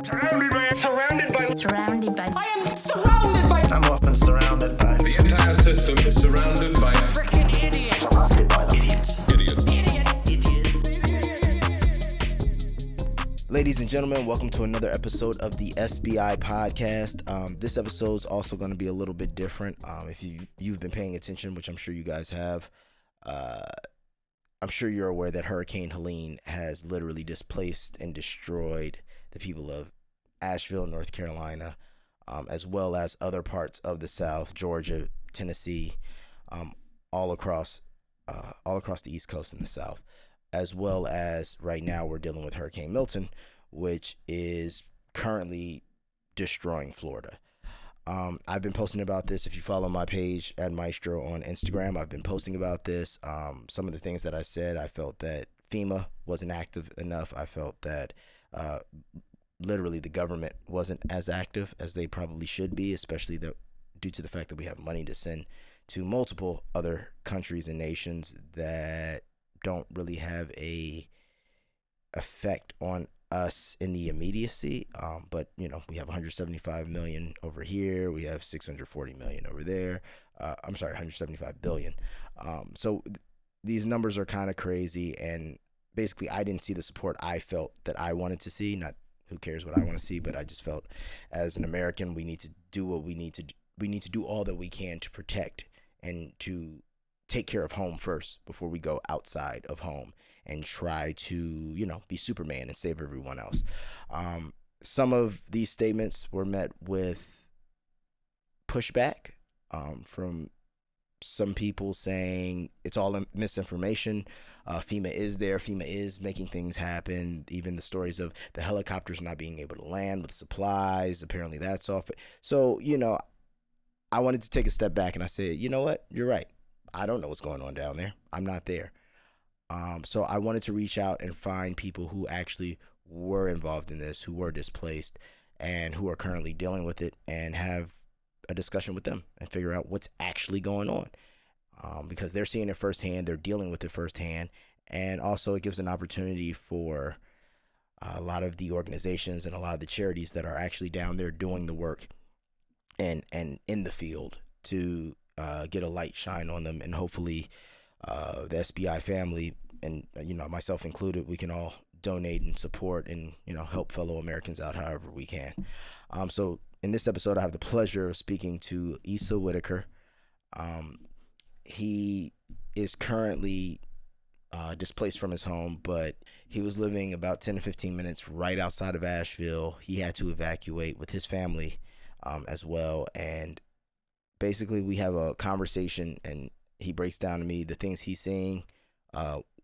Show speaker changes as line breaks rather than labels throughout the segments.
Surrounded by. I am surrounded by.
I'm often surrounded by.
The entire system is surrounded by
Freaking idiots.
Surrounded by them.
idiots.
Ladies and gentlemen, welcome to another episode of the SBI podcast. This episode is also going to be a little bit different. If you've been paying attention, which I'm sure you guys have, I'm sure you're aware that Hurricane Helene has literally displaced and destroyed the people of Asheville, North Carolina, as well as other parts of the South, Georgia, Tennessee, all across the East Coast and the South, as well as right now we're dealing with Hurricane Milton, which is currently destroying Florida. I've been posting about this. If you follow my page at Maestro on Instagram, I've been posting about this. Some of the things that I said, I felt that FEMA wasn't active enough. I felt that literally the government wasn't as active as they probably should be, especially due to the fact that we have money to send to multiple other countries and nations that don't really have a effect on us in the immediacy. But we have 175 million over here. We have 640 million over there. 175 billion. So these numbers are kind of crazy. And basically I didn't see the support I felt that I wanted to see. Not who cares what I want to see, but I just felt as an American, we need to do what we need to do. We need to do all that we can to protect and to take care of home first before we go outside of home and try to, be Superman and save everyone else. Some of these statements were met with pushback from some people saying it's all misinformation. FEMA is there. FEMA is making things happen. Even the stories of the helicopters not being able to land with supplies, apparently that's off. So, I wanted to take a step back and I said, you know what? You're right. I don't know what's going on down there. I'm not there. So I wanted to reach out and find people who actually were involved in this, who were displaced, and who are currently dealing with it, and have a discussion with them and figure out what's actually going on. Because they're seeing it firsthand, they're dealing with it firsthand, and also it gives an opportunity for a lot of the organizations and a lot of the charities that are actually down there doing the work and in the field to get a light shine on them, and hopefully the SBI family and myself included, we can all donate and support and help fellow Americans out however we can. So in this episode, I have the pleasure of speaking to Isa Whitaker. He is currently displaced from his home, but he was living about 10 to 15 minutes right outside of Asheville. He had to evacuate with his family as well, and basically we have a conversation, and he breaks down to me the things he's seeing,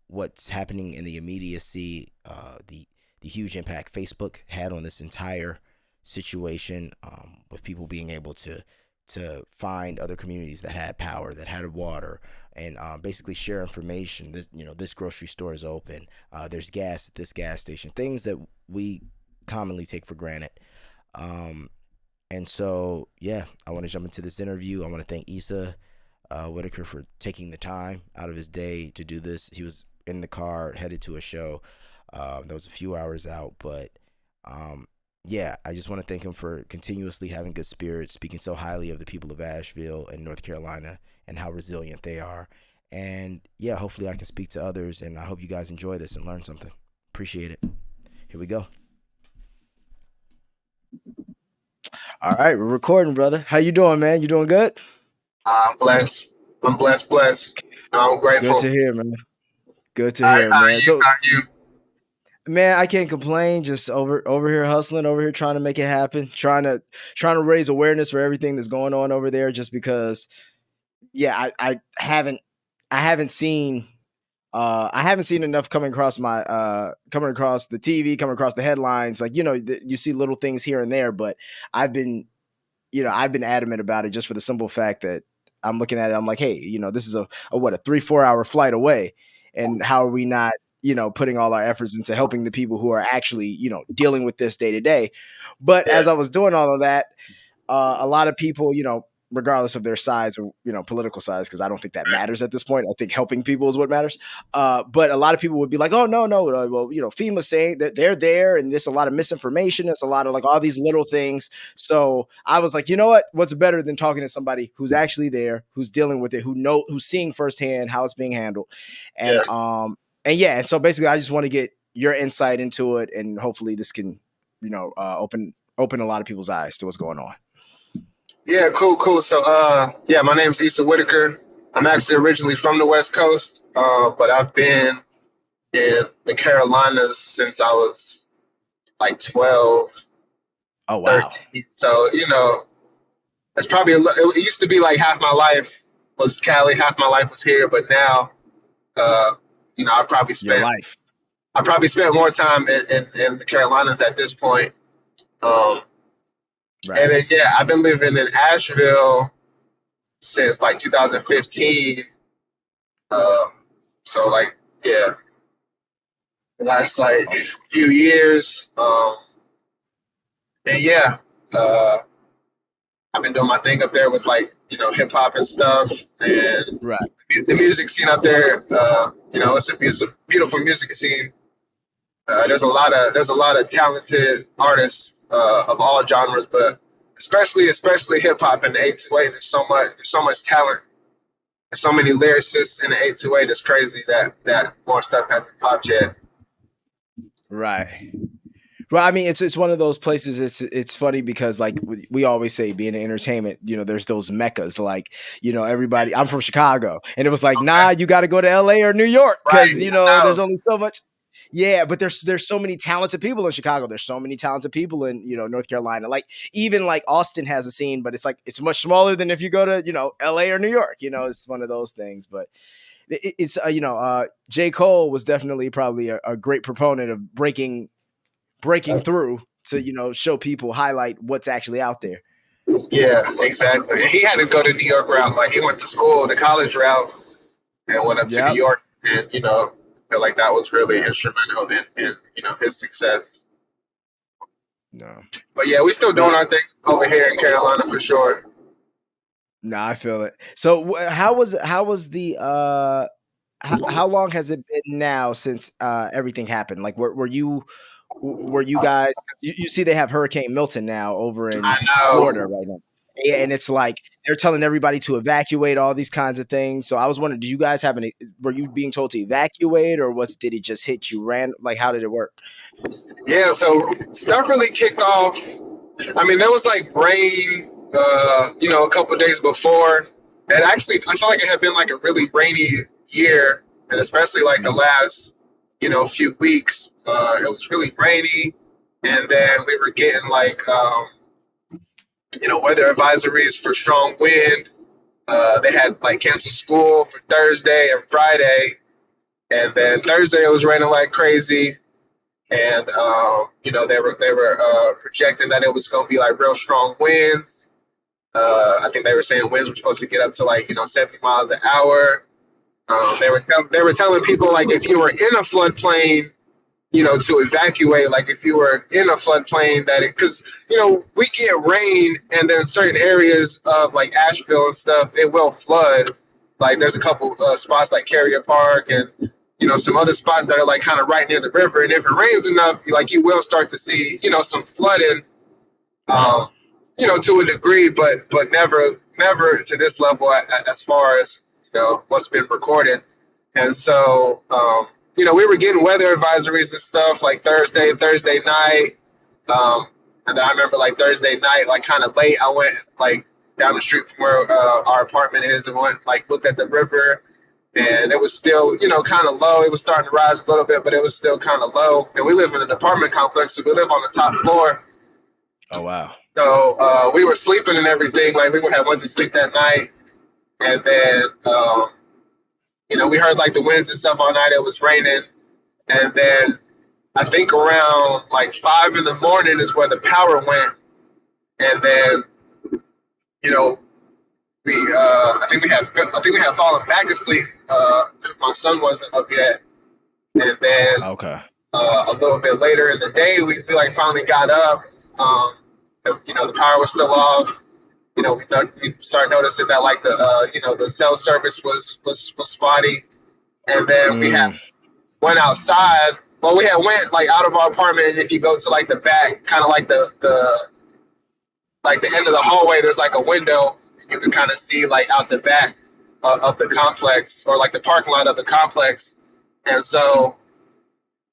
what's happening in the immediacy, the huge impact Facebook had on this entire situation, with people being able to find other communities that had power, that had water, and basically share information. This grocery store is open. There's gas at this gas station. Things that we commonly take for granted. And so, I want to jump into this interview. I want to thank Isa Whitaker for taking the time out of his day to do this. He was in the car headed to a show that was a few hours out, but I just want to thank him for continuously having good spirits, speaking so highly of the people of Asheville and North Carolina and how resilient they are. And hopefully I can speak to others, and I hope you guys enjoy this and learn something. Appreciate it. Here we go. All right, we're recording, brother. How you doing, man? You doing good?
I'm blessed. I'm blessed. I'm grateful.
Good to hear, man. Good to hear, man.
How are you?
Man, I can't complain. Just over here hustling, over here trying to make it happen, trying to raise awareness for everything that's going on over there. Just because, I haven't seen enough coming across the TV, coming across the headlines. Like, you see little things here and there, but I've been adamant about it just for the simple fact that I'm looking at it. I'm like, hey, this is a 3-4 hour flight away. And how are we not, putting all our efforts into helping the people who are actually, dealing with this day to day? But as I was doing all of that, a lot of people, regardless of their sides or political sides, because I don't think that matters at this point. I think helping people is what matters. But a lot of people would be like, "Oh no, well, FEMA's saying that they're there, and there's a lot of misinformation. There's a lot of like all these little things." So I was like, you know what? What's better than talking to somebody who's actually there, who's dealing with it, who's seeing firsthand how it's being handled, and and so basically, I just want to get your insight into it, and hopefully, this can open a lot of people's eyes to what's going on.
Yeah, cool. So, my name's Isa Whitaker. I'm actually originally from the West Coast, but I've been in the Carolinas since I was like 12.
Oh, wow.
13. So, it's probably, it used to be like half my life was Cali, half my life was here, but now, I probably spent more time in the Carolinas at this point.
Right.
And then, I've been living in Asheville since like 2015. So like, the last like few years. I've been doing my thing up there with like, hip hop and stuff, and the music scene up there. It's a beautiful music scene. There's a lot of talented artists of all genres, but especially hip hop and the 828. There's so much talent. There's so many lyricists in the 828. It's crazy that more stuff hasn't popped yet.
Right. Well, I mean, it's one of those places. It's funny because like we always say, being in entertainment, there's those meccas. Like, everybody. I'm from Chicago, and it was like, nah, you got to go to LA or New York because there's only so much. Yeah, but there's so many talented people in Chicago. There's so many talented people in North Carolina. Like even like Austin has a scene, but it's like it's much smaller than if you go to LA or New York. It's one of those things. But it's J. Cole was definitely probably a great proponent of breaking through to show people, highlight what's actually out there.
Yeah, exactly. He had to go the New York route. Like he went to school, the college route, and went up to New York, and I feel like that was really instrumental in his success.
No,
but we still doing our thing over here in Carolina for sure.
No, I feel it. So how was the how long has it been now since everything happened? Like were you guys, you see they have Hurricane Milton now over in Florida right now. Yeah, and it's like they're telling everybody to evacuate, all these kinds of things. So I was wondering, did you guys were you being told to evacuate, or did it just hit you like how did it work?
Yeah, so stuff really kicked off. I mean, there was like rain a couple of days before. And actually I felt like it had been like a really rainy year, and especially like the last few weeks. It was really rainy, and then we were getting like weather advisories for strong wind. They had like canceled school for Thursday and Friday, and then Thursday it was raining like crazy, and they were projecting that it was going to be like real strong winds. I think they were saying winds were supposed to get up to like 70 miles an hour. They were telling people like if you were in a floodplain, to evacuate, like if you were in a floodplain, because we get rain, and then certain areas of like Asheville and stuff, it will flood. Like there's a couple spots like Carrier Park and some other spots that are like kind of right near the river, and if it rains enough, like you will start to see some flooding, to a degree, but never to this level as far as what's been recorded. And so we were getting weather advisories and stuff like Thursday night. And then I remember like Thursday night, like kind of late, I went like down the street from where our apartment is, and went like looked at the river, and it was still, kind of low. It was starting to rise a little bit, but it was still kind of low. And we live in an apartment complex, so we live on the top floor.
Oh, wow.
So we were sleeping and everything. Like we had went to sleep that night, and then we heard like the winds and stuff all night. It was raining, and then I think around like 5 a.m. is where the power went, and then I think we had fallen back asleep because my son wasn't up yet, and then a little bit later in the day we like finally got up. The power was still off. we started noticing that like the cell service was spotty, and then we had went outside. Well, we had went like out of our apartment, and if you go to like the back, kind of like the end of the hallway, there's like a window. You can kind of see like out the back of the complex, or like the parking lot of the complex. And so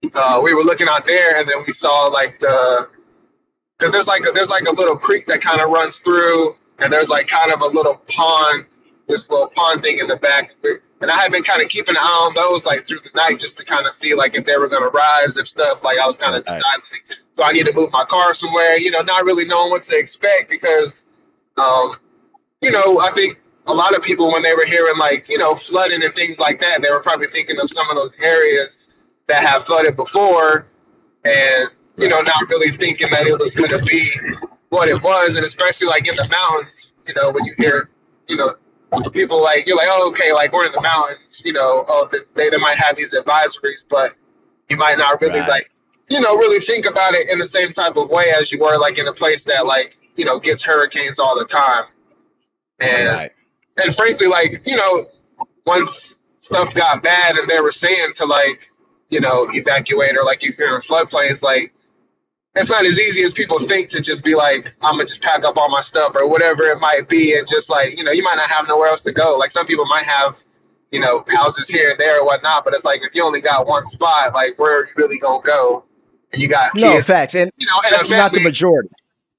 we were looking out there, and then we saw like because there's like a little creek that kind of runs through, and there's like kind of a little pond, this little pond thing in the back. And I had been kind of keeping an eye on those like through the night, just to kind of see like if they were going to rise, if stuff, like I was kind of deciding, like, do I need to move my car somewhere? Not really knowing what to expect, because, I think a lot of people, when they were hearing like, flooding and things like that, they were probably thinking of some of those areas that have flooded before, and, not really thinking that it was going to be what it was. And especially like in the mountains, when you hear, people like, you're like, oh, okay, like we're in the mountains, they might have these advisories, but you might not really like, really think about it in the same type of way as you were like in a place that like, gets hurricanes all the time. And and frankly, like, once stuff got bad and they were saying to like, evacuate, or like if you're in floodplains, like it's not as easy as people think to just be like, I'm gonna just pack up all my stuff or whatever it might be, and just like, you might not have nowhere else to go. Like some people might have, houses here and there or whatnot, but it's like if you only got one spot, like where are you really gonna go? And you got kids,
no facts, and
and
that's not the majority.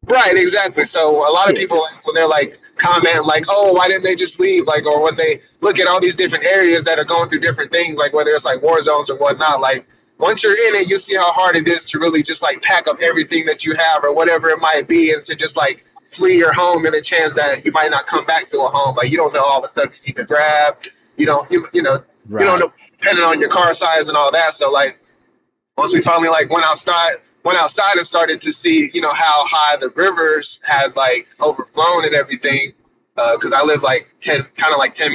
Right, exactly. So a lot of people, when they're like comment like, oh, why didn't they just leave? Like, or when they look at all these different areas that are going through different things, like whether it's like war zones or whatnot, like once you're in it, you see how hard it is to really just like pack up everything that you have or whatever it might be, and to just like flee your home in a chance that you might not come back to a home. Like you don't know all the stuff you need to grab. You don't know, depending on your car size and all that. So like once we finally like went outside and started to see, how high the rivers had like overflown and everything. Cause I live like 10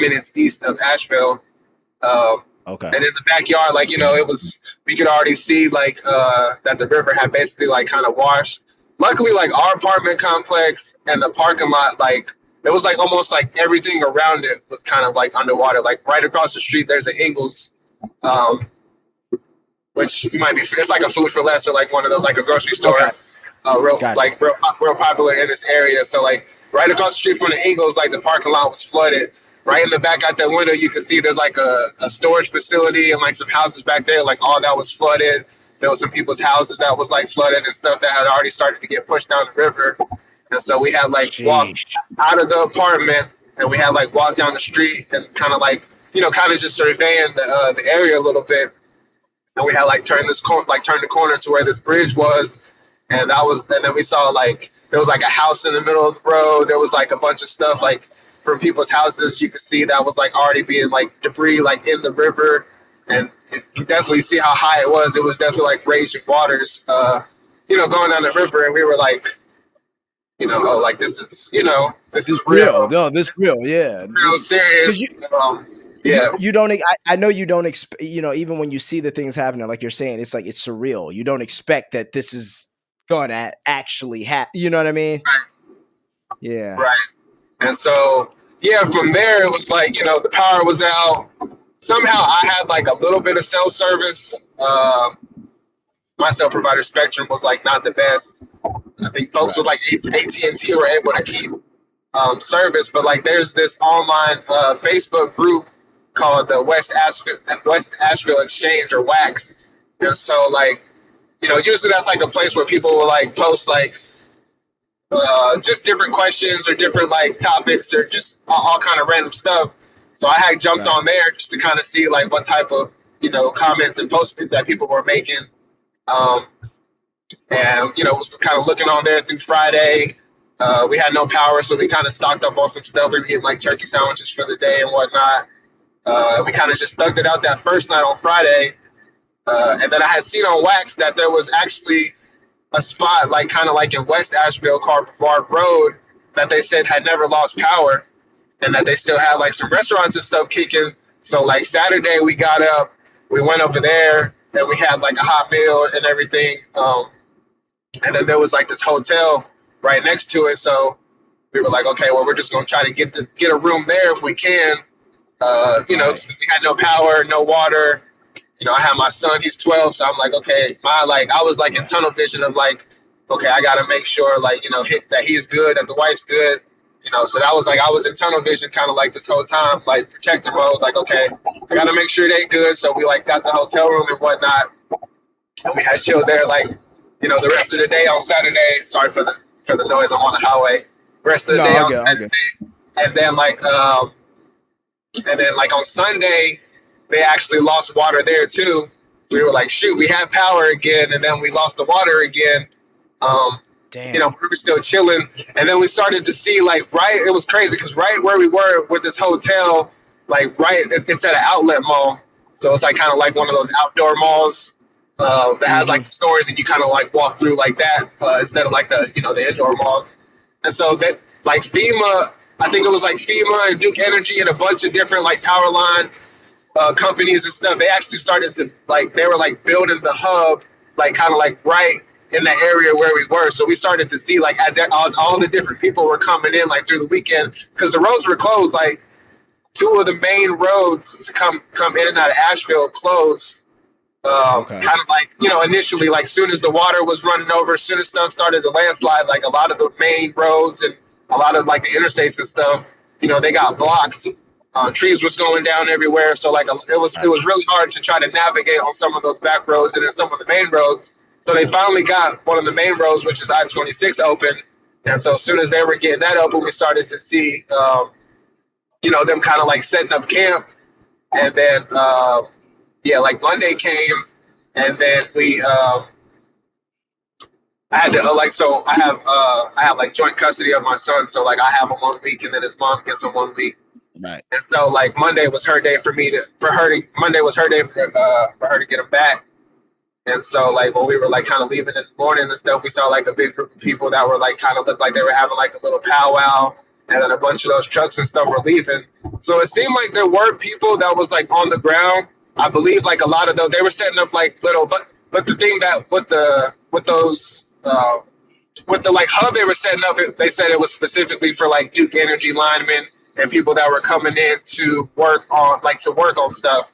minutes east of Asheville.
Okay.
And in the backyard, like, we could already see like, that the river had basically like kind of washed. Luckily, like our apartment complex and the parking lot, like it was like almost like everything around it was kind of like underwater. Like right across the street, there's an Ingles, which you might be, it's like a food for less, or like one of those, like a grocery store, real popular in this area. So like right across the street from the Ingles, like the parking lot was flooded. Right in the back out that window, you can see there's like a storage facility and like some houses back there. Like all that was flooded. There was some people's houses that was like flooded and stuff that had already started to get pushed down the river. And so we had like walked out of the apartment, and we had like walked down the street and kind of like, kind of just surveying the area a little bit. And we had like turned the corner to where this bridge was, and then we saw like there was like a house in the middle of the road. There was like a bunch of stuff like from people's houses you could see that was like already being like debris like in the river, and you could definitely see how high it was. It was definitely like raging waters, going down the river, and we were like, oh, like this is real.
No, this is real. Yeah,
real serious.
You don't. I know you don't expect. Even when you see the things happening, like you're saying, it's like it's surreal. You don't expect that this is gonna actually happen. You know what I mean?
Right.
Yeah.
Right. And so from there it was like the power was out. Somehow I had like a little bit of cell service. My cell provider Spectrum was like not the best. I think folks with like AT&T were able to keep service, but like there's this online Facebook group called the West Asheville Exchange, or WAX. And so like, usually that's like a place where people will like post like just different questions or different like topics or just all kind of random stuff. So I had jumped on there just to kind of see like what type of, comments and posts that people were making. And, was kind of looking on there through Friday. We had no power, so we kind of stocked up on some stuff. We were getting like turkey sandwiches for the day and whatnot. We kind of just thugged it out that first night on Friday. And then I had seen on Wax that there was actually a spot like kind of like in West Asheville called Brevard Road that they said had never lost power, and that they still had like some restaurants and stuff kicking. So like Saturday we got up, we went over there, and we had like a hot meal and everything. And then there was like this hotel right next to it. So we were like, okay, well, we're just gonna try to get a room there if we can. You know, since we had no power, no water. You know, I have my son, he's 12, so I'm like, okay, I was like in tunnel vision of like, okay, I gotta make sure like, you know, that he's good, that the wife's good. You know, so that was like, I was in tunnel vision kind of like this whole time, like protective mode, like, okay, I gotta make sure they good. So we like got the hotel room and whatnot. And we had chilled there like, you know, the rest of the day on Saturday. Sorry for the noise, I'm on the highway. Rest of the day on Saturday. And then like on Sunday, they actually lost water there too. So we were like, shoot, we had power again, and then we lost the water again.
Damn.
You know, we were still chilling, and then we started to see like it was crazy because right where we were with this hotel, like it's at an outlet mall, so it's like kind of like one of those outdoor malls that has like stores, and you kind of like walk through like that instead of like the indoor malls. And so that like FEMA, I think it was like FEMA and Duke Energy and a bunch of different like power line companies and stuff. They actually started to they were like building the hub, like kind of like right in the area where we were. So we started to see like as all the different people were coming in like through the weekend, because the roads were closed. Like two of the main roads come in and out of Asheville closed. Kind of like, initially, like soon as the water was running over, as soon as stuff started to landslide, like a lot of the main roads and a lot of like the interstates and stuff, they got blocked. Trees was going down everywhere. So like it was really hard to try to navigate on some of those back roads and then some of the main roads. So they finally got one of the main roads, which is I-26, open. And so as soon as they were getting that open, we started to see, them kind of like setting up camp. And then, like Monday came, and then I had to I have like joint custody of my son. So like I have him 1 week, and then his mom gets him 1 week.
Right.
And so like Monday was her day for her to get him back. And so like when we were like kind of leaving in the morning and stuff, we saw like a big group of people that were like kind of looked like they were having like a little powwow, and then a bunch of those trucks and stuff were leaving. So it seemed like there were people that was like on the ground. I believe like a lot of those, they were setting up like little, but the thing that with the like hub they were setting up, they said it was specifically for like Duke Energy linemen and people that were coming in to work on stuff.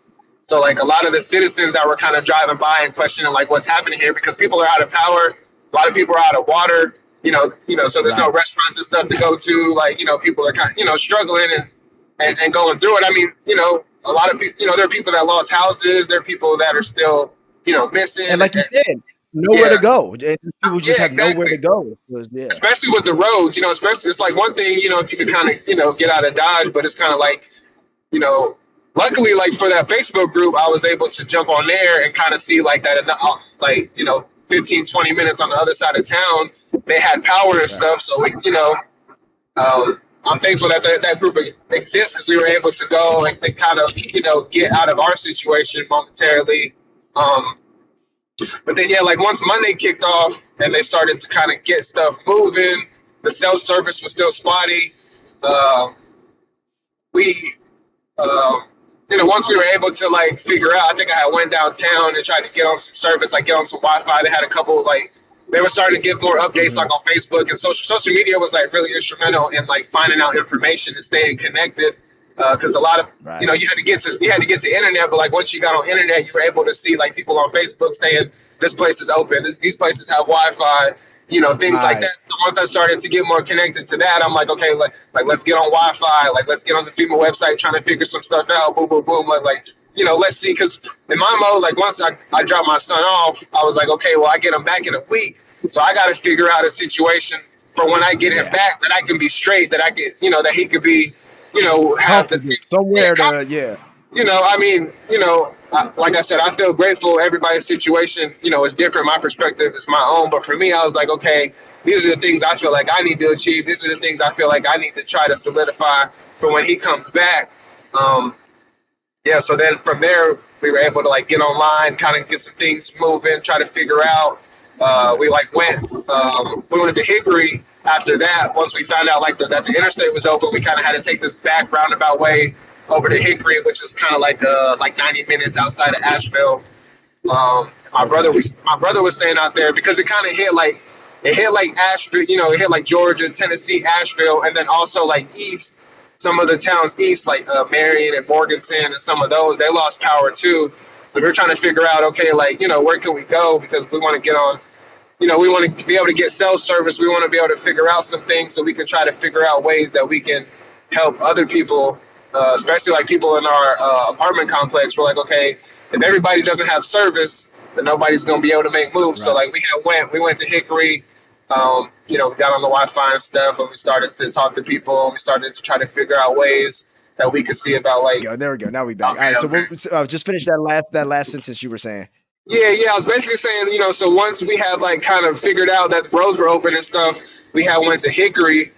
So like a lot of the citizens that were kind of driving by and questioning like what's happening here, because people are out of power, a lot of people are out of water, so there's no restaurants and stuff to go to. Like, people are kind of, struggling and going through it. I mean, a lot of people, there are people that lost houses, there are people that are still, missing.
And like you said, nowhere to go. And people just have nowhere to go.
Especially with the roads, especially, it's like one thing, if you could kind of, get out of Dodge, but it's kind of like, luckily, like for that Facebook group, I was able to jump on there and kind of see like that, 15, 20 minutes on the other side of town, they had power and stuff. So we, I'm thankful that that group exists, because we were able to go and kind of, get out of our situation momentarily. But then, like once Monday kicked off and they started to kind of get stuff moving, the cell service was still spotty. Once we were able to like figure out, I think I went downtown and tried to get on some service, like get on some Wi-Fi. They had a couple they were starting to give more updates like on Facebook, and social media was like really instrumental in like finding out information and staying connected. Because a lot of you had to get to internet, but like once you got on internet, you were able to see like people on Facebook saying this place is open, these places have Wi-Fi, things like that. So once I started to get more connected to that, I'm like, okay, like let's get on Wi-Fi, like let's get on the FEMA website, trying to figure some stuff out. Boom, boom, boom. Like let's see, because in my mode, like once I dropped my son off, I was like, okay, well I get him back in a week, so I got to figure out a situation for when I get him back that I can be straight, that I can, that he could be, have
somewhere to,
I mean, like I said, I feel grateful. Everybody's situation, is different. My perspective is my own. But for me, I was like, okay, these are the things I feel like I need to achieve. These are the things I feel like I need to try to solidify for when he comes back. So then from there, we were able to like get online, kind of get some things moving, try to figure out. We went to Hickory after that. Once we found out that the interstate was open, we kind of had to take this back roundabout way over to Hickory, which is kind of like 90 minutes outside of Asheville. My brother was staying out there because it kind of hit like it hit like Asheville, it hit like Georgia, Tennessee, Asheville, and then also like east, some of the towns east, like Marion and Morganton and some of those, they lost power too. So we're trying to figure out, okay, like, where can we go? Because we want to get on, we want to be able to get cell service. We want to be able to figure out some things so we can try to figure out ways that we can help other people, especially like people in our apartment complex. We're like, okay, if everybody doesn't have service, then nobody's going to be able to make moves. Right. So like we went to Hickory, we got on the Wi-Fi and stuff, and we started to talk to people, and we started to try to figure out ways that we could see about like.
There we go. Now we back. Okay, all right, so we'll just finish that last sentence you were saying.
Yeah. I was basically saying, so once we had like kind of figured out that the roads were open and stuff, we had went to Hickory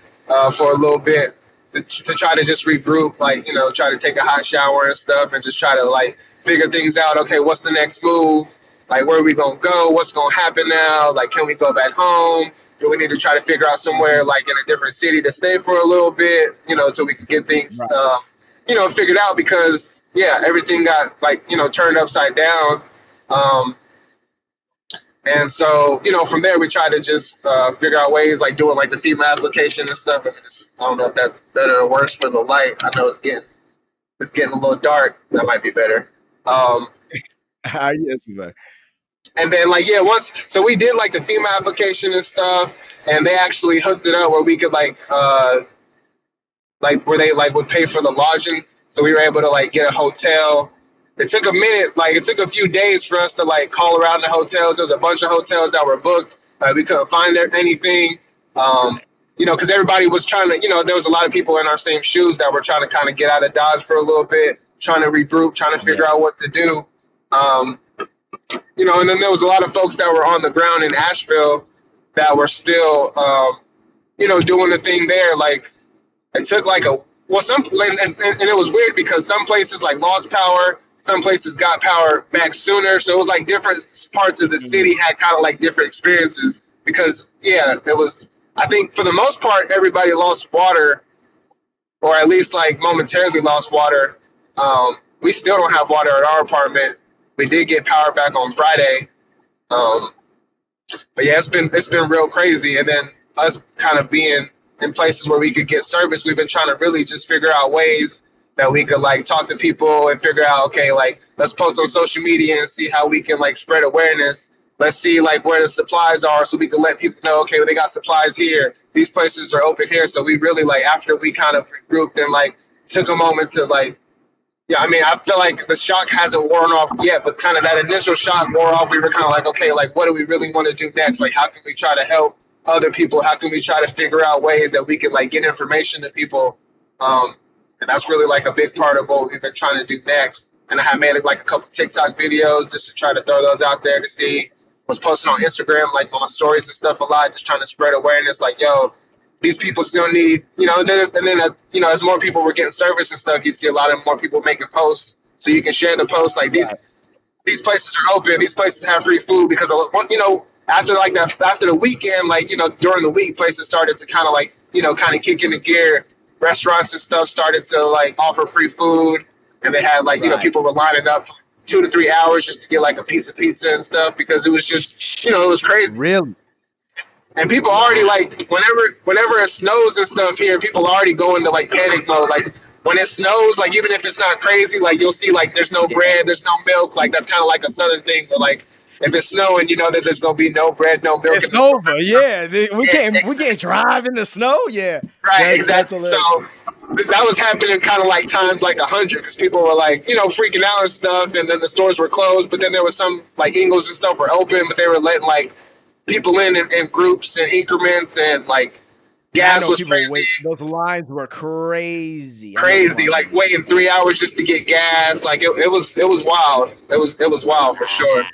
for a little bit to try to just regroup, like, try to take a hot shower and stuff, and just try to like figure things out. Okay, what's the next move? Like, where are we gonna go? What's gonna happen now? Like, can we go back home? Do we need to try to figure out somewhere like in a different city to stay for a little bit, till we can get things, right. Figured out, because everything got like, turned upside down. And so, from there we tried to just figure out ways like doing like the FEMA application and stuff. I don't know if that's better or worse for the light. I know it's getting a little dark. That might be better.
Yes, better.
And then so we did like the FEMA application and stuff, and they actually hooked it up where we could like where they like would pay for the lodging. So we were able to like get a hotel. It took a minute, like it took a few days for us to like call around the hotels. There was a bunch of hotels that were booked. We couldn't find anything, because everybody was trying to, there was a lot of people in our same shoes that were trying to kind of get out of Dodge for a little bit, trying to regroup, trying to figure out what to do. And then there was a lot of folks that were on the ground in Asheville that were still, doing the thing there. Like it took like and it was weird because some places like lost power, some places got power back sooner. So it was like different parts of the city had kind of like different experiences because there was, I think for the most part, everybody lost water, or at least like momentarily lost water. We still don't have water at our apartment. We did get power back on Friday. But it's been real crazy. And then us kind of being in places where we could get service, we've been trying to really just figure out ways that we could like talk to people and figure out, okay, like let's post on social media and see how we can like spread awareness. Let's see like where the supplies are so we can let people know, okay, well, they got supplies here. These places are open here. So we really like, after we kind of regrouped and like took a moment to like, I feel like the shock hasn't worn off yet, but kind of that initial shock wore off. We were kind of like, okay, like what do we really want to do next? Like how can we try to help other people? How can we try to figure out ways that we can like get information to people? And that's really like a big part of what we've been trying to do next. And I have made like a couple TikTok videos just to try to throw those out there to see. Was posting on Instagram, like on my stories and stuff a lot, just trying to spread awareness. Like, yo, these people still need, and then as more people were getting service and stuff, you'd see a lot of more people making posts. So you can share the posts like these places are open, these places have free food, because after the weekend, like during the week, places started to kind of like kind of kick into gear. Restaurants and stuff started to like offer free food, and they had like people were lining up 2 to 3 hours just to get like a piece of pizza and stuff, because it was just it was crazy.
Really.
And people already like whenever it snows and stuff here, people already go into like panic mode. Like when it snows, like even if it's not crazy, like you'll see like there's no bread, there's no milk. Like that's kind of like a southern thing. But like if it's snowing, that there's gonna be no bread, no milk.
It's over. We can't drive in the snow. Yeah.
Right. Exactly. So that was happening kind of like times like 100, because people were like freaking out and stuff, and then the stores were closed. But then there was some like Ingles and stuff were open, but they were letting like people in groups and increments, and like gas was crazy.
Those lines were crazy.
Like waiting 3 hours just to get gas. Like it was wild. It was wild for sure.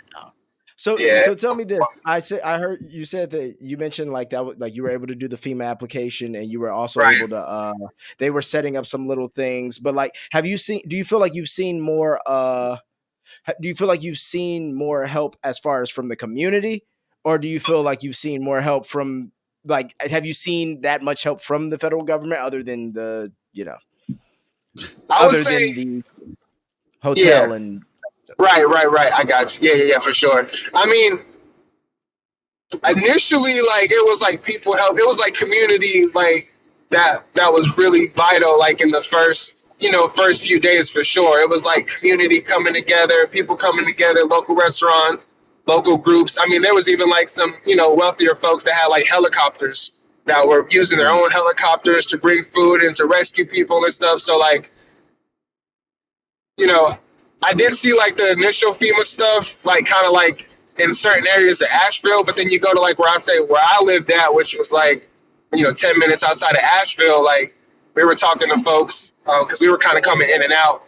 So tell me this. I heard you said that you mentioned like that, like you were able to do the FEMA application, and you were also able to. They were setting up some little things, but like, do you feel like you've seen more? Do you feel like you've seen more help as far as from the community? Or do you feel like you've seen more help from, like, have you seen that much help from the federal government other than the, other than the hotel and.
Right. I got you. Yeah, for sure. I mean, initially, like, it was like people help. It was like community, like that was really vital. Like in the first few days for sure. It was like community coming together, people coming together, local restaurants, local groups. I mean, there was even like some wealthier folks that had like helicopters that were using their own helicopters to bring food and to rescue people and stuff. So like, you know, I did see like the initial FEMA stuff, like kind of like in certain areas of Asheville, but then you go to like where I lived at, which was like, 10 minutes outside of Asheville. Like we were talking to folks because we were kind of coming in and out,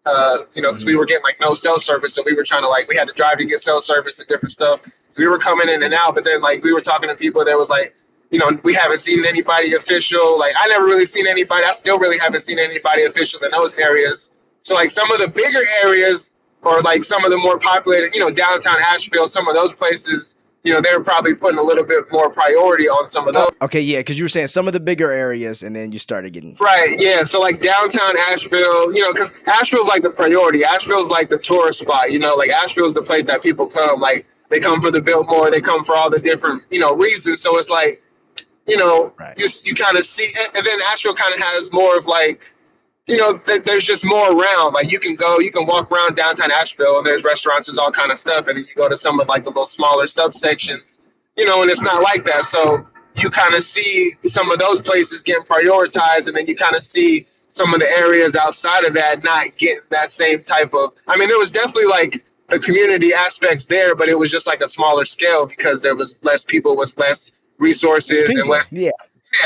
because we were getting like no cell service, so we were trying to we had to drive to get cell service and different stuff. So we were coming in and out, but then like we were talking to people that was like, we haven't seen anybody official. Like I never really seen anybody. I still really haven't seen anybody official in those areas. So like some of the bigger areas or like some of the more populated, downtown Asheville, some of those places, they were probably putting a little bit more priority on some of those.
Okay, yeah, because you were saying some of the bigger areas, and then you started getting
Right, yeah. So like downtown Asheville, because Asheville's like the priority. Asheville's like the tourist spot, like Asheville's the place that people come. Like they come for the Biltmore, they come for all the different, reasons. So it's like,
right.
you kind of see, and then Asheville kind of has more of like, there's just more around. Like you can walk around downtown Asheville and there's restaurants, there's all kind of stuff. And then you go to some of like the little smaller subsections, and it's not like that. So you kind of see some of those places getting prioritized. And then you kind of see some of the areas outside of that not getting that same type of, I mean, there was definitely like the community aspects there, but it was just like a smaller scale because there was less people with less resources and less,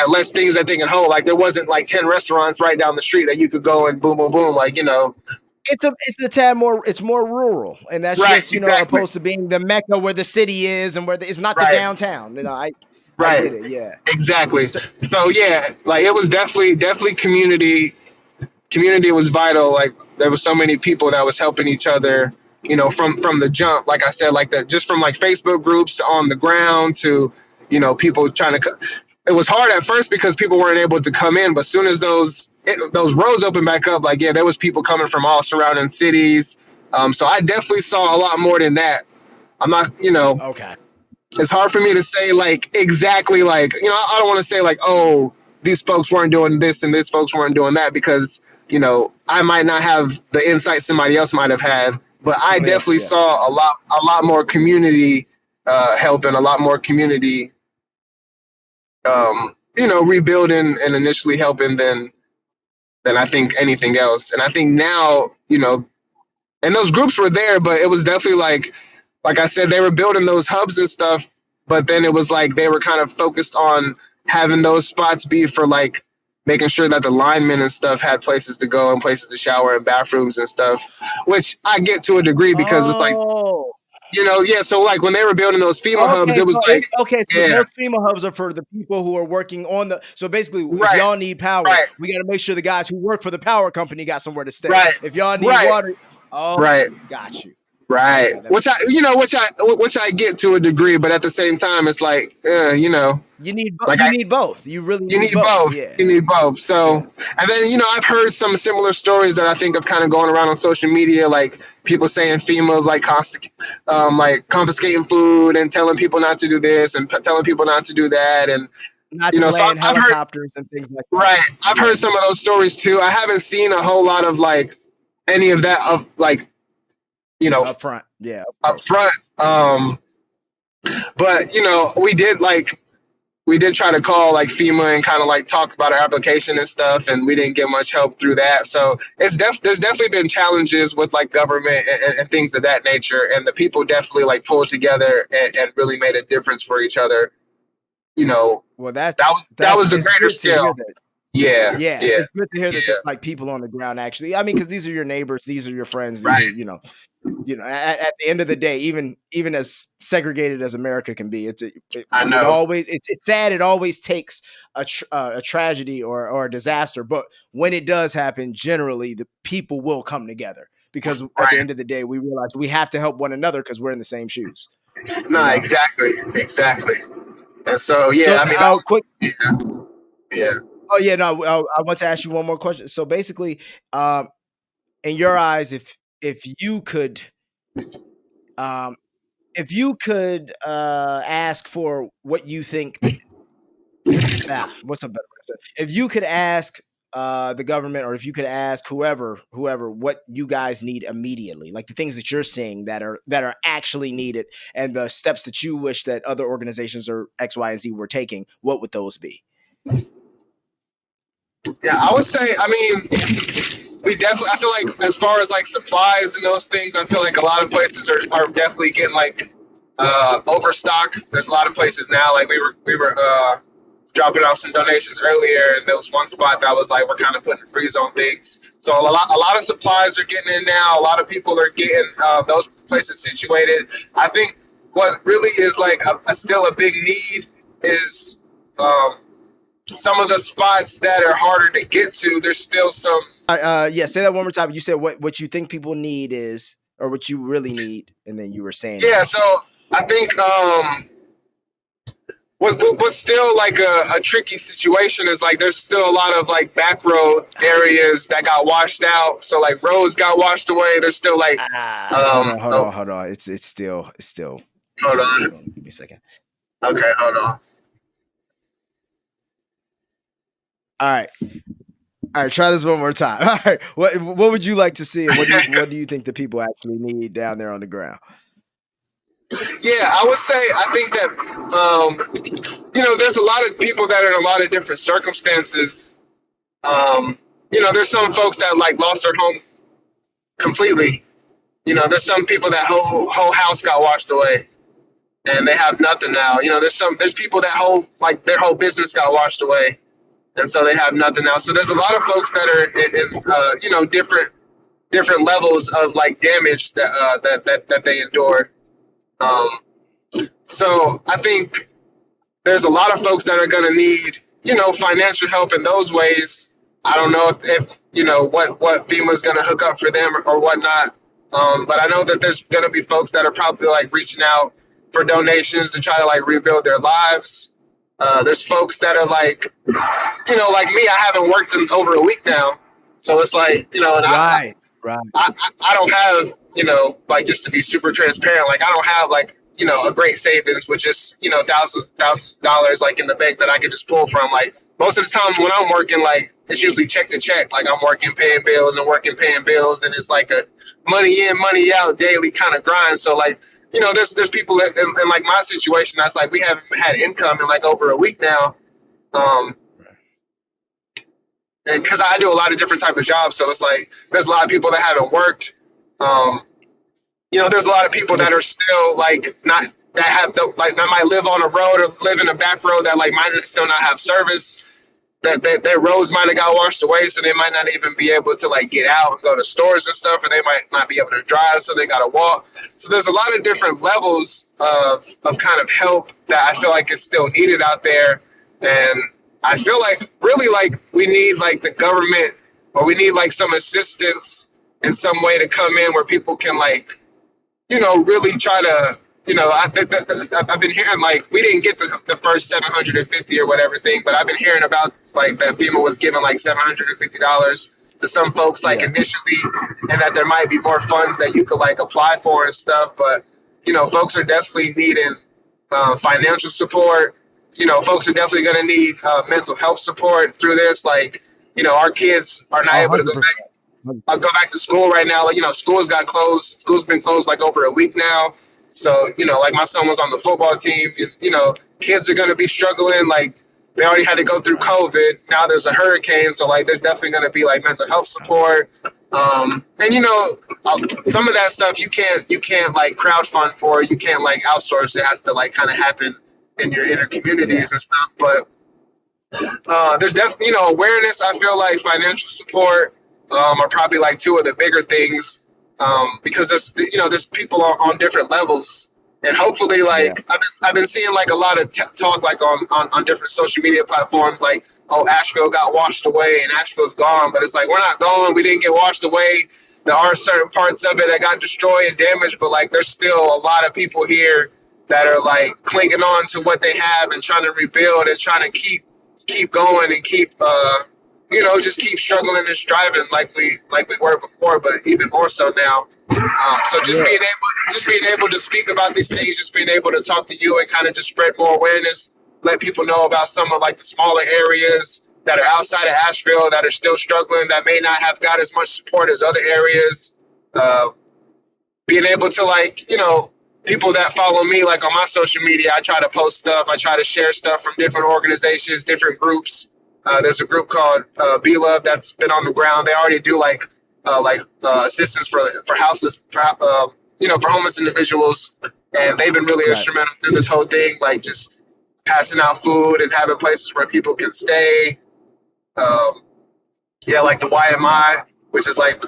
less things that they can hold. Like there wasn't like 10 restaurants right down the street that you could go and boom, boom, boom. Like,
It's a tad more. It's more rural, and that's
right,
just
exactly.
opposed to being the mecca where the city is, and where it's not the downtown. I get it. Yeah,
exactly. So yeah, like it was definitely community. Community was vital. Like there was so many people that was helping each other. From the jump. Like I said, like that, just from like Facebook groups to on the ground to people trying to. It was hard at first because people weren't able to come in, but as soon as those roads opened back up, like, yeah, there was people coming from all surrounding cities. So I definitely saw a lot more than that. I'm not,
okay.
It's hard for me to say like exactly like, I don't want to say like, oh, these folks weren't doing this and these folks weren't doing that because, I might not have the insight somebody else might have had, but I definitely saw a lot more community help and a lot more community rebuilding and initially helping than I think anything else. And I think now, and those groups were there, but it was definitely like I said, they were building those hubs and stuff, but then it was like they were kind of focused on having those spots be for like making sure that the linemen and stuff had places to go and places to shower and bathrooms and stuff, which I get to a degree because it's like, so like when they were building those FEMA hubs, it was
those FEMA hubs are for the people who are working on the. So basically, if y'all need power, we got to make sure the guys who work for the power company got somewhere to stay.
Right.
If y'all need water, got you.
Right. Which I get to a degree, but at the same time, it's like, you
need both. You really need both. Yeah.
You need both. So, and then, I've heard some similar stories that I think have kind of going around on social media, like people saying FEMA's like confiscating food and telling people not to do this and telling people not to do that. And,
not to land helicopters and things like that.
Right. I've heard some of those stories too. I haven't seen a whole lot of like any of that of like,
up front. Yeah.
Up front. But we did try to call like FEMA and kind of like talk about our application and stuff, and we didn't get much help through that. So there's definitely been challenges with like government and things of that nature, and the people definitely like pulled together and really made a difference for each other.
Well, that
was the greater scale. Yeah.
It's good to hear that there's like people on the ground actually. I mean, because these are your neighbors, these are your friends, these are, at the end of the day, even as segregated as America can be, it's sad. It always takes a tragedy or a disaster, but when it does happen, generally the people will come together because at the end of the day, we realize we have to help one another because we're in the same shoes.
No, exactly. And so quick. Yeah.
Oh yeah, no. I want to ask you one more question. So basically, in your eyes, if you could, if you could ask for what you think what's a better way to say it? If you could ask the government, or if you could ask whoever what you guys need immediately, like the things that you're seeing that are actually needed, and the steps that you wish that other organizations or X, Y, and Z were taking, what would those be?
Yeah, I would say, I mean, I feel like as far as like supplies and those things, I feel like a lot of places are definitely getting like overstock. There's a lot of places now, like we were dropping off some donations earlier, and there was one spot that was like, we're kind of putting a freeze on things. So a lot of supplies are getting in now. A lot of people are getting those places situated. I think what really is like still a big need is some of the spots that are harder to get to. There's still some.
Yeah, say that one more time. You said what you think people need is, or what you really need, and then you were saying.
Yeah, so I think what's still like a tricky situation is like there's still a lot of like back road areas that got washed out. So like roads got washed away. There's still like
hold on. It's still.
Hold on.
Give me a second.
Okay, hold on.
All right. Try this one more time. All right. What would you like to see? And what do you think the people actually need down there on the ground?
Yeah, I would say, I think that, there's a lot of people that are in a lot of different circumstances. There's some folks that like lost their home completely. There's some people that whole house got washed away and they have nothing now. There's people that their whole business got washed away, and so they have nothing now. So there's a lot of folks that are in different levels of like damage that they endured. So I think there's a lot of folks that are going to need, financial help in those ways. I don't know if what FEMA is going to hook up for them or whatnot. But I know that there's going to be folks that are probably like reaching out for donations to try to like rebuild their lives. There's folks that are like, like me, I haven't worked in over a week now. So it's like, and
right.
I don't have, like, just to be super transparent, like I don't have like, a great savings with just, thousands of dollars like in the bank that I could just pull from. Like most of the time when I'm working, like it's usually check to check. Like I'm working, paying bills, and it's like a money in, money out daily kind of grind. So like, there's people in like my situation that's like, we haven't had income in like over a week now. And because I do a lot of different type of jobs, so it's like there's a lot of people that haven't worked. There's a lot of people that are still like not that have that might live on a road or live in a back road that like might still not have service. That their roads might have got washed away, so they might not even be able to like get out and go to stores and stuff, or they might not be able to drive, so they got to walk. So there's a lot of different levels of kind of help that I feel like is still needed out there, and I feel like really like we need like the government, or we need like some assistance in some way to come in where people can like, really try to, I've been hearing like we didn't get the first 750 or whatever thing, but I've been hearing about like that FEMA was giving like $750 to some folks like initially, and that there might be more funds that you could like apply for and stuff. But folks are definitely needing financial support. Folks are definitely going to need mental health support through this. Like, our kids are not able to go back to school right now. Like, schools got closed. School's been closed like over a week now. So, like my son was on the football team. Kids are going to be struggling. Like, they already had to go through COVID. Now there's a hurricane. So, like, there's definitely going to be like mental health support. And some of that stuff you can't like crowdfund for. You can't like outsource. It has to like kind of happen in your inner communities and stuff. But there's definitely awareness. I feel like financial support are probably like two of the bigger things, because there's people on different levels, and hopefully like I've been seeing like a lot of talk like on different social media platforms, like, oh, Asheville got washed away and Asheville's gone, but it's like, we're not going. We didn't get washed away. There are certain parts of it that got destroyed and damaged, but like there's still a lot of people here that are like clinging on to what they have and trying to rebuild and trying to keep going and keep just keep struggling and striving like we were before, but even more so now. So just being able just being able to speak about these things, just being able to talk to you and kind of just spread more awareness, let people know about some of like the smaller areas that are outside of Asheville that are still struggling, that may not have got as much support as other areas. Being able to, like, you know, people that follow me, like on my social media, I try to post stuff. I try to share stuff from different organizations, different groups. There's a group called Be Love that's been on the ground. They already do like assistance for houses, for for homeless individuals, and they've been really instrumental through this whole thing, like just passing out food and having places where people can stay. Like the YMI, which is like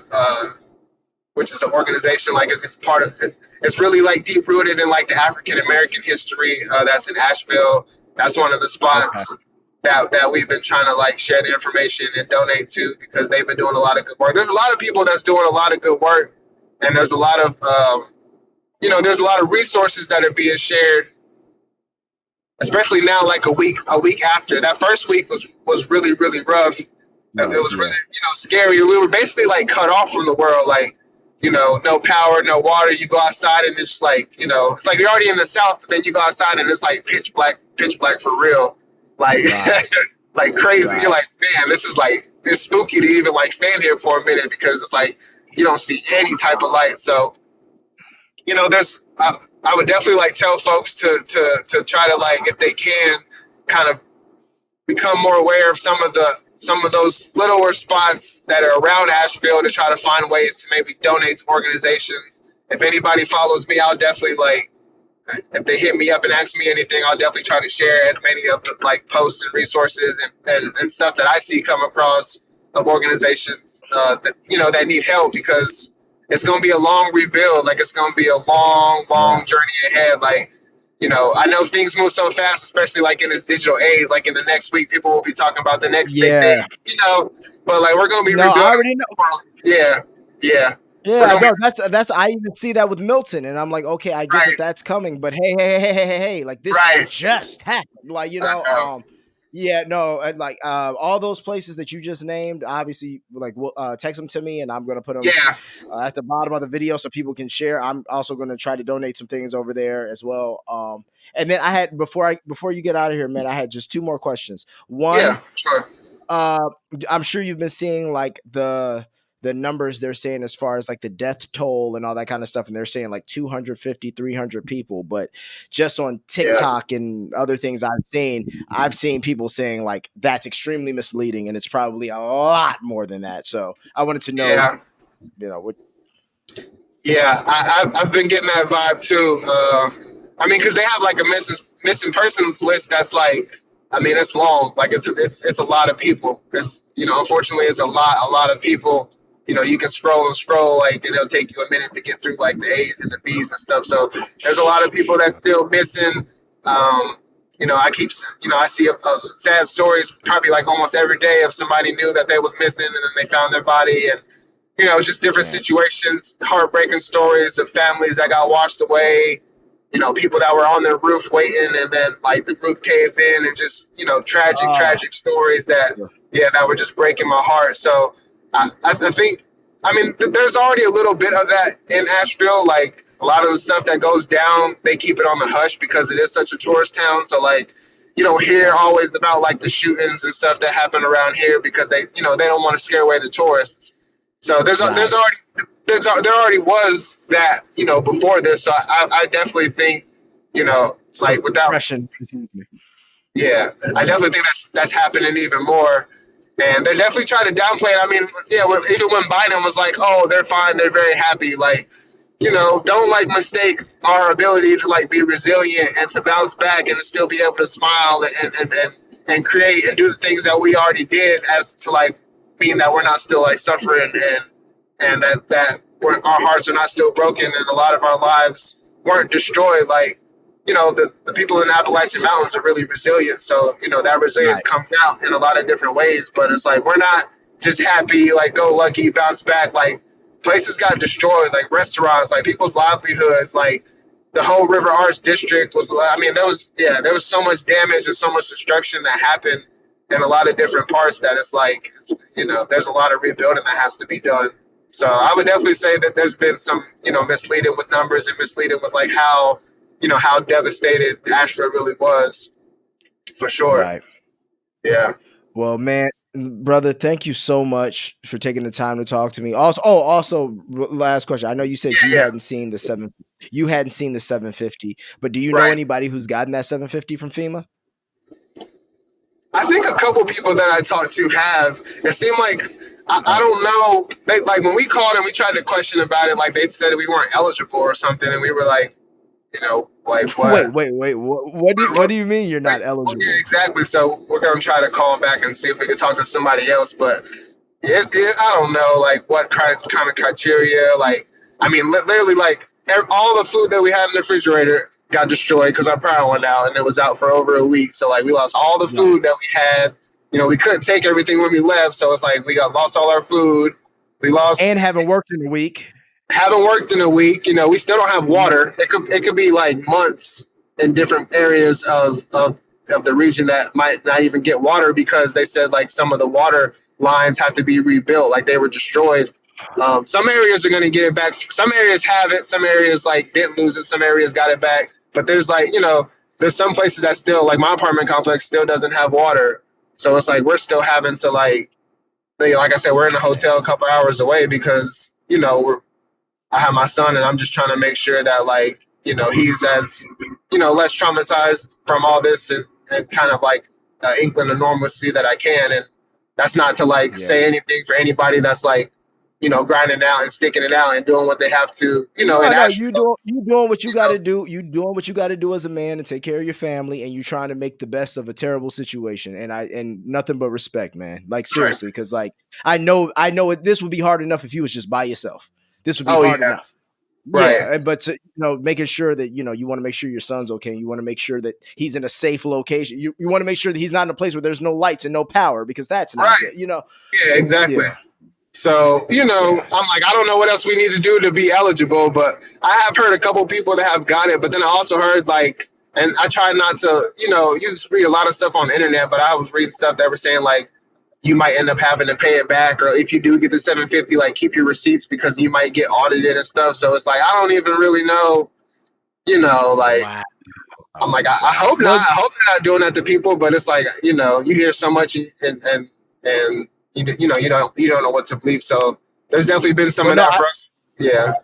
which is an organization, like it's part of it. It's really like deep rooted in like the African American history that's in Asheville. That's one of the spots that we've been trying to like share the information and donate to, because they've been doing a lot of good work. There's a lot of people that's doing a lot of good work, and there's a lot of there's a lot of resources that are being shared, especially now, like a week after. That first week was really, really rough. It was really, scary. We were basically like cut off from the world, like, no power, no water. You go outside and it's like, it's like you're already in the South, but then you go outside and it's like pitch black for real. Like, like crazy. You're like, man, this is like, it's spooky to even like stand here for a minute, because it's like, you don't see any type of light. So, I would definitely like tell folks to try to, like, if they can, kind of become more aware of some of those littler spots that are around Asheville, to try to find ways to maybe donate to organizations. If anybody follows me, I'll definitely, like, if they hit me up and ask me anything, I'll definitely try to share as many of the like posts and resources and stuff that I see come across of organizations that need help, because it's going to be a long rebuild. Like, it's going to be a long journey ahead. Like, I know things move so fast, especially like in this digital age. Like in the next week, people will be talking about the next big thing, but like we're going to be rebuilding.
I already know.
Yeah.
Yeah, no, that's I even see that with Milton, and I'm like, okay, I get that that's coming, but hey, like this just happened, like, like all those places that you just named, obviously, like, we'll text them to me, and I'm gonna put them at the bottom of the video so people can share. I'm also gonna try to donate some things over there as well. And then I had before you get out of here, man, I had just two more questions. One, I'm sure you've been seeing like the numbers they're saying as far as like the death toll and all that kind of stuff. And they're saying like 250, 300 people, but just on TikTok and other things I've seen people saying like that's extremely misleading, and it's probably a lot more than that. So I wanted to know, what.
Yeah, I've been getting that vibe too. I mean, because they have like a missing persons list that's like, I mean, it's long. Like it's a lot of people. It's, unfortunately, it's a lot of people. You can scroll, like, and it'll take you a minute to get through like the A's and the B's and stuff. So there's a lot of people that's still missing. I see sad stories probably like almost every day of somebody knew that they was missing and then they found their body, and just different situations, heartbreaking stories of families that got washed away. People that were on their roof waiting, and then like the roof caved in, and just tragic stories that were just breaking my heart. So I think, there's already a little bit of that in Asheville. Like a lot of the stuff that goes down, they keep it on the hush because it is such a tourist town. So like, you don't hear always about like the shootings and stuff that happen around here, because they don't want to scare away the tourists. So there already was that, before this. So I definitely think, like without, I definitely think that's happening even more. And they're definitely trying to downplay it. I mean, even when Biden was like, oh, they're fine, they're very happy. Like, don't like mistake our ability to like be resilient and to bounce back and to still be able to smile and create and do the things that we already did, as to like mean that we're not still like suffering and that our hearts are not still broken, and a lot of our lives weren't destroyed. Like, the people in the Appalachian Mountains are really resilient. So, that resilience comes out in a lot of different ways. But it's like, we're not just happy, like, go lucky, bounce back. Like, places got destroyed, like restaurants, like people's livelihoods, like the whole River Arts district was, there was so much damage and so much destruction that happened in a lot of different parts that it's like, there's a lot of rebuilding that has to be done. So I would definitely say that there's been some, misleading with numbers and misleading with like how, how devastated Asheville really was, for sure.
Right.
Yeah.
Well, man, brother, thank you so much for taking the time to talk to me. Also, last question. I know you said
Yeah.
you hadn't seen the 750, but do you know
Right.
anybody who's gotten that 750 from FEMA?
I think a couple people that I talked to have. It seemed like I don't know. They like when we called and we tried to question about it, like they said we weren't eligible or something, and we were like, like what?
Wait. What do you mean you're not
Yeah,
eligible?
exactly. So we're gonna try to call back and see if we can talk to somebody else. But I don't know, like what kind of criteria. Like, I mean, literally, like all the food that we had in the refrigerator got destroyed because our power went out, and it was out for over a week. So like, we lost all the food that we had. We couldn't take everything when we left, so it's like we lost all our food. We lost
And haven't worked in a week.
haven't worked in a week. We still don't have water. It could be like months in different areas of the region that might not even get water because they said like some of the water lines have to be rebuilt, like they were destroyed. Some areas are going to get it back. Some areas have it. Some areas like didn't lose it. Some areas got it back. But there's like there's some places that still, like my apartment complex still doesn't have water. So it's like we're still having to like I said, we're in a hotel a couple hours away because I have my son, and I'm just trying to make sure that like he's as less traumatized from all this and kind of like inkling of normalcy that I can. And that's not to like say anything for anybody that's like grinding out and sticking it out and doing what they have to.
You doing what you got to do. You doing what you got to do as a man to take care of your family, and you trying to make the best of a terrible situation. And nothing but respect, man. Like seriously, because like I know this would be hard enough if you was just by yourself. This would be hard enough.
Right.
Yeah, but to, making sure that you want to make sure your son's okay. You want to make sure that he's in a safe location. You want to make sure that he's not in a place where there's no lights and no power, because that's not good.
Yeah, exactly. Yeah. So, I'm like, I don't know what else we need to do to be eligible, but I have heard a couple people that have got it, but then I also heard like, and I try not to, you read a lot of stuff on the internet, but I was reading stuff that were saying like, you might end up having to pay it back, or if you do get the 750, like keep your receipts because you might get audited and stuff. So it's like, I don't even really know, like, wow. I'm like, I hope not. I hope they're not doing that to people, but it's like, you hear so much and you don't know what to believe. So there's definitely been some of that for us. Yeah.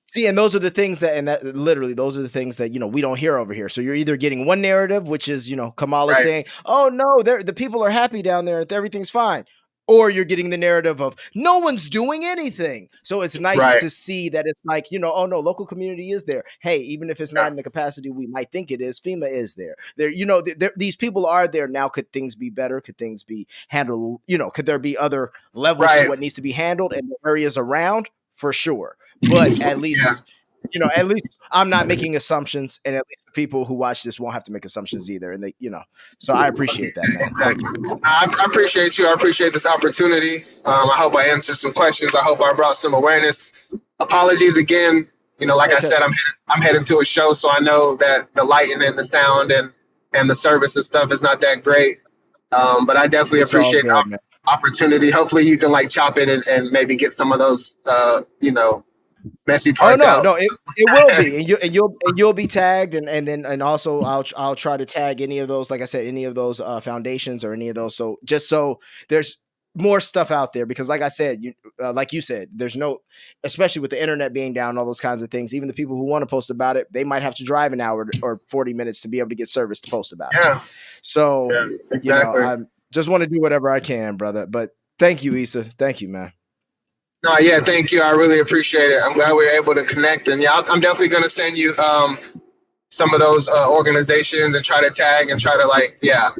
See, and those are the things those are the things that, we don't hear over here. So you're either getting one narrative, which is, Kamala saying, oh no, the people are happy down there. Everything's fine. Or you're getting the narrative of no one's doing anything. So it's nice to see that it's like, oh no, local community is there. Hey, even if it's not in the capacity we might think it is, FEMA is there. These people are there now. Could things be better? Could things be handled? Could there be other levels to what needs to be handled and the areas around? For sure. But at least, at least I'm not making assumptions, and at least the people who watch this won't have to make assumptions either. And they, so I appreciate that, man.
Exactly. I appreciate you. I appreciate this opportunity. I hope I answered some questions. I hope I brought some awareness. Apologies again. Like I said, I'm heading to a show, so I know that the lighting and the sound and the service and stuff is not that great. But I definitely appreciate the opportunity. Hopefully you can like chop it and maybe get some of those messy parts out.
No, it will be, and you'll be tagged, and also I'll try to tag any of those, like I said, any of those foundations or any of those. So just so there's more stuff out there, because like I said, like you said, there's no, especially with the internet being down, all those kinds of things. Even the people who want to post about it, they might have to drive an hour or 40 minutes to be able to get service to post about it. So
exactly.
I just want to do whatever I can, brother. But thank you, Isa. Thank you, man.
No, yeah, thank you. I really appreciate it. I'm glad we were able to connect. And yeah, I'm definitely going to send you some of those organizations and try to tag and try to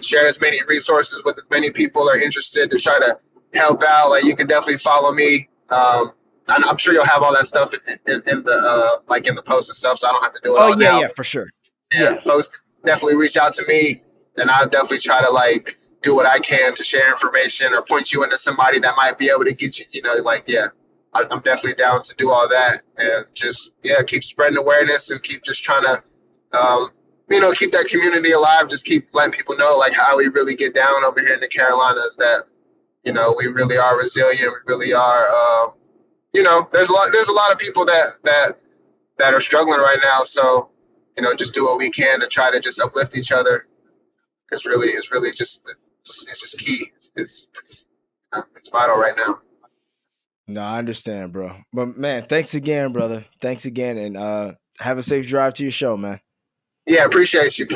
share as many resources with as many people who are interested to try to help out. Like you can definitely follow me. And I'm sure you'll have all that stuff in the in the post and stuff, so I don't have to do it all now.
Yeah, for sure.
Yeah, post, definitely reach out to me, and I'll definitely try to do what I can to share information or point you into somebody that might be able to get you, I'm definitely down to do all that and just, keep spreading awareness and keep just trying to, keep that community alive. Just keep letting people know how we really get down over here in the Carolinas, that, we really are resilient. We really are, there's a lot of people that are struggling right now. So, just do what we can to try to just uplift each other. It's really just key. It's vital right now.
No, I understand, bro. But man, thanks again, brother. Thanks again, and have a safe drive to your show, man.
Yeah, appreciate you.